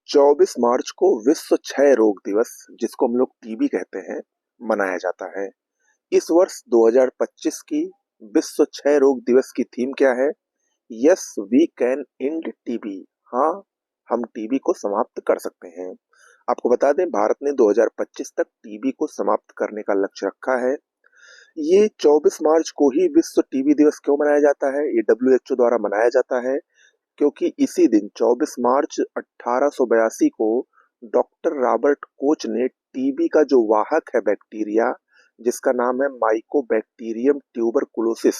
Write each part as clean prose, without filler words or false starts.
24 मार्च को विश्व क्षय रोग दिवस, जिसको हम लोग टीबी कहते हैं, मनाया जाता है। इस वर्ष 2025 की विश्व क्षय रोग दिवस की थीम क्या है? Yes we can end TB. हाँ, हम टीबी को समाप्त कर सकते हैं। आपको बता दें, भारत ने 2025 तक टीबी को समाप्त करने का लक्ष्य रखा है। ये 24 मार्च को ही विश्व टीबी दिवस क्यों मनाया जाता है? ये डब्ल्यूएचओ द्वारा मनाया जाता है क्योंकि इसी दिन 24 मार्च 1882 को डॉक्टर रॉबर्ट कोच ने टीबी का जो वाहक है बैक्टीरिया, जिसका नाम है माइकोबैक्टीरियम ट्यूबरकुलोसिस,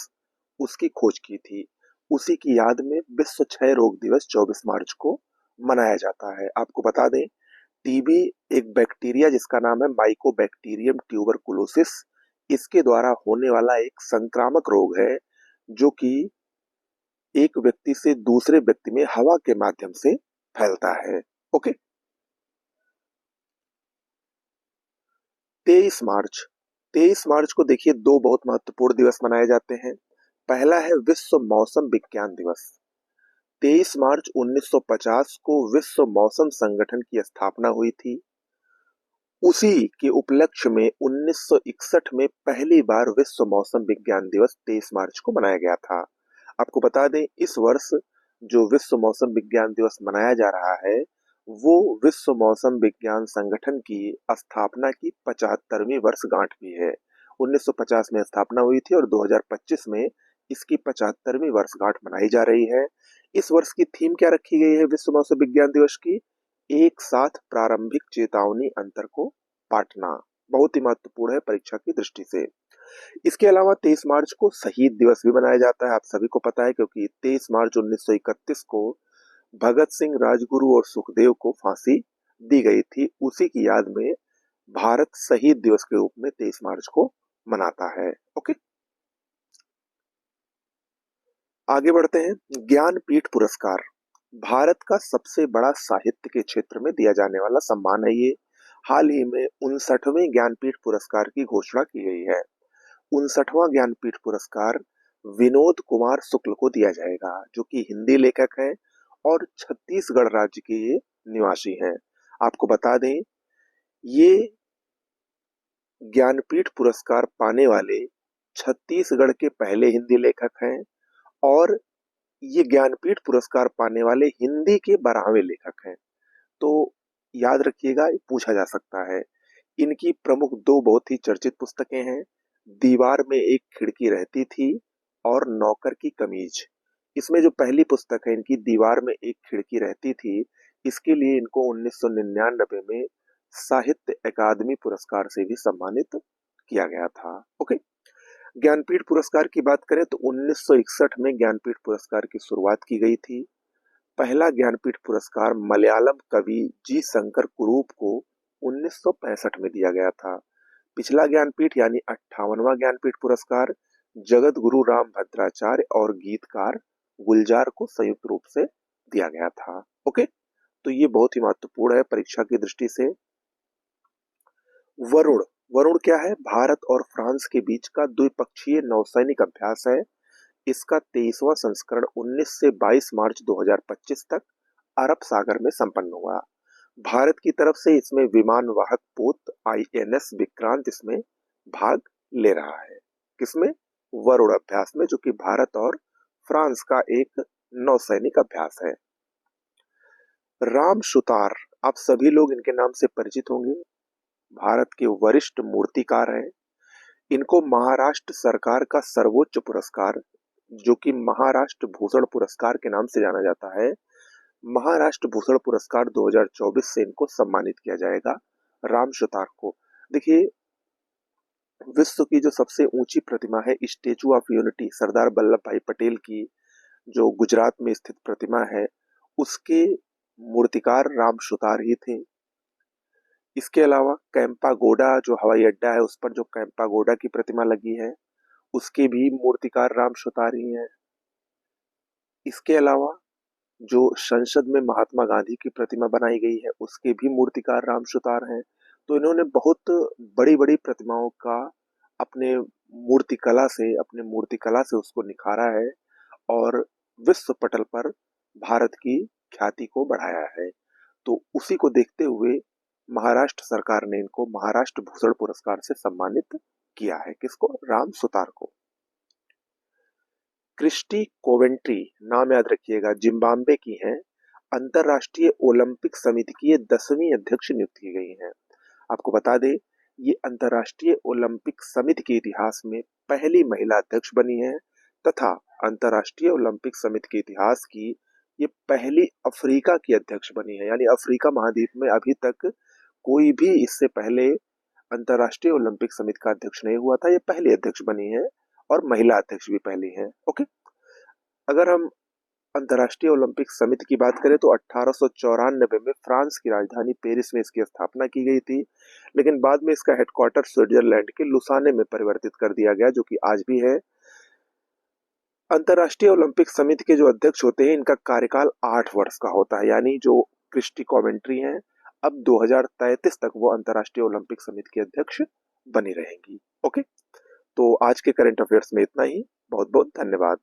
उसकी खोज की थी। उसी की याद में विश्व क्षय रोग दिवस 24 मार्च को मनाया जाता है। आपको बता दें, टीबी एक बैक्टीरिया जिसका नाम है माइकोबैक्टीरियम ट्यूबरकुलोसिस, इसके द्वारा होने वाला एक संक्रामक रोग है जो कि एक व्यक्ति से दूसरे व्यक्ति में हवा के माध्यम से फैलता है। ओके। 23 मार्च को देखिए दो बहुत महत्वपूर्ण दिवस मनाए जाते हैं। पहला है विश्व मौसम विज्ञान दिवस। 23 मार्च 1950 को विश्व मौसम संगठन की स्थापना हुई थी। उसी के उपलक्ष्य में 1961 में पहली बार विश्व मौसम विज्ञान दिवस 23 मार्च को मनाया गया था। आपको बता दें, इस वर्ष जो विश्व मौसम विज्ञान दिवस मनाया जा रहा है, वो विश्व मौसम विज्ञान संगठन की स्थापना की 75वीं वर्षगांठ भी है। 1950 में स्थापना हुई थी और 2025 में इसकी 75वीं वर्षगांठ मनाई जा रही है। इस वर्ष की थीम क्या रखी गई है विश्व मौसम विज्ञान दिवस की? एक साथ प्रारंभिक चेतावनी अंतर को पाटना। बहुत ही महत्वपूर्ण है परीक्षा की दृष्टि से। इसके अलावा 23 मार्च को शहीद दिवस भी मनाया जाता है। आप सभी को पता है, क्योंकि 23 मार्च 1931 को भगत सिंह, राजगुरु और सुखदेव को फांसी दी गई थी। उसी की याद में भारत शहीद दिवस के रूप में 23 मार्च को मनाता है। ओके, आगे बढ़ते हैं। ज्ञानपीठ पुरस्कार भारत का सबसे बड़ा साहित्य के क्षेत्र में दिया जाने वाला सम्मान है ये। हाल ही में 59वें ज्ञानपीठ पुरस्कार की घोषणा की गई है। 59वां ज्ञानपीठ पुरस्कार विनोद कुमार शुक्ल को दिया जाएगा, जो कि हिंदी लेखक हैं और छत्तीसगढ़ राज्य के ये निवासी हैं। आपको बता दें, ये ज्ञानपीठ पुरस्कार पाने वाले छत्तीसगढ़ के पहले हिंदी लेखक हैं और ये ज्ञानपीठ पुरस्कार पाने वाले हिंदी के 12वें लेखक हैं। तो याद रखिएगा, पूछा जा सकता है। इनकी प्रमुख दो बहुत ही चर्चित पुस्तकें हैं। दीवार में एक खिड़की रहती थी और नौकर की कमीज। इसमें जो पहली पुस्तक है इनकी, दीवार में एक खिड़की रहती थी, इसके लिए इनको 1999 में साहित्य अकादमी पुरस्कार से भी सम्मानित किया गया था। ओके। ज्ञानपीठ पुरस्कार की बात करें तो 1961 में ज्ञानपीठ पुरस्कार की शुरुआत की गई थी। पहला ज्ञानपीठ पुरस्कार मलयालम कवि जी शंकर कुरूप को 1965 में दिया गया था। पिछला ज्ञानपीठ यानी 58वां ज्ञानपीठ पुरस्कार जगत गुरु राम भद्राचार्य और गीतकार गुलजार को संयुक्त रूप से दिया गया था। ओके, तो ये बहुत ही महत्वपूर्ण है परीक्षा की दृष्टि से। वरुण वरुण क्या है? भारत और फ्रांस के बीच का द्विपक्षीय नौसैनिक अभ्यास है। इसका 23वां संस्करण 19 से 22 मार्च 2025 तक अरब सागर में संपन्न हुआ। भारत की तरफ से इसमें विमान वाहक पोत आईएनएस विक्रांत इसमें भाग ले रहा है। किसमें? वरुण अभ्यास में, जो कि भारत और फ्रांस का एक नौसैनिक अभ्यास है। राम सुतार, आप सभी लोग इनके नाम से परिचित होंगे। भारत के वरिष्ठ मूर्तिकार हैं। इनको महाराष्ट्र सरकार का सर्वोच्च पुरस्कार, जो कि महाराष्ट्र भूषण पुरस्कार के नाम से जाना जाता है, महाराष्ट्र भूषण पुरस्कार 2024 से इनको सम्मानित किया जाएगा, राम सुतार को। देखिए, विश्व की जो सबसे ऊंची प्रतिमा है, statue of unity, Sardar Vallabh भाई पटेल की, जो गुजरात में स्थित प्रतिमा है, उसके मूर्तिकार राम सुतार ही थे। इसके अलावा कैंपागोडा जो हवाई अड्डा है, उस पर जो कैंपागोडा की प्रतिमा लगी है, उसके भी मूर्तिकार राम सुतार ही हैं। इसके अलावा जो संसद में महात्मा गांधी की प्रतिमा बनाई गई है, उसके भी मूर्तिकार राम सुतार हैं। तो इन्होंने बहुत बड़ी बड़ी प्रतिमाओं का अपने मूर्तिकला से उसको निखारा है और विश्व पटल पर भारत की ख्याति को बढ़ाया है। तो उसी को देखते हुए महाराष्ट्र सरकार ने इनको महाराष्ट्र भूषण पुरस्कार से सम्मानित किया है। किसको? राम सुतार को। क्रिस्टी कोवेंट्री, नाम याद रखिएगा, जिम्बाब्वे की हैं। अंतरराष्ट्रीय ओलंपिक समिति की ये 10वीं अध्यक्ष नियुक्त की गई हैं। आपको बता दें, ये अंतरराष्ट्रीय ओलंपिक समिति के इतिहास में पहली महिला अध्यक्ष बनी है तथा अंतरराष्ट्रीय ओलंपिक समिति के इतिहास की ये पहली अफ्रीका की अध्यक्ष बनी है। यानी अफ्रीका महाद्वीप में अभी तक कोई भी इससे पहले अंतरराष्ट्रीय ओलंपिक समिति का अध्यक्ष नहीं हुआ था। ये पहली अध्यक्ष बनी है और महिला अध्यक्ष भी पहली है। ओके, अगर हम अंतर्राष्ट्रीय ओलंपिक समिति की बात करें तो 1894 में फ्रांस की राजधानी पेरिस में इसकी स्थापना की गई थी, लेकिन बाद में इसका हेडक्वार्टर स्विट्जरलैंड के लुसाने में परिवर्तित कर दिया गया, जो कि आज भी है। अंतर्राष्ट्रीय ओलंपिक समिति के जो अध्यक्ष होते हैं, इनका कार्यकाल 8 वर्ष का होता है। यानी जो क्रिस्टी कॉवेंट्री हैं, अब 2033 तक वो अंतर्राष्ट्रीय ओलंपिक समिति के अध्यक्ष बनी रहेंगी। ओके, तो आज के करंट अफेयर्स में इतना ही। बहुत बहुत धन्यवाद।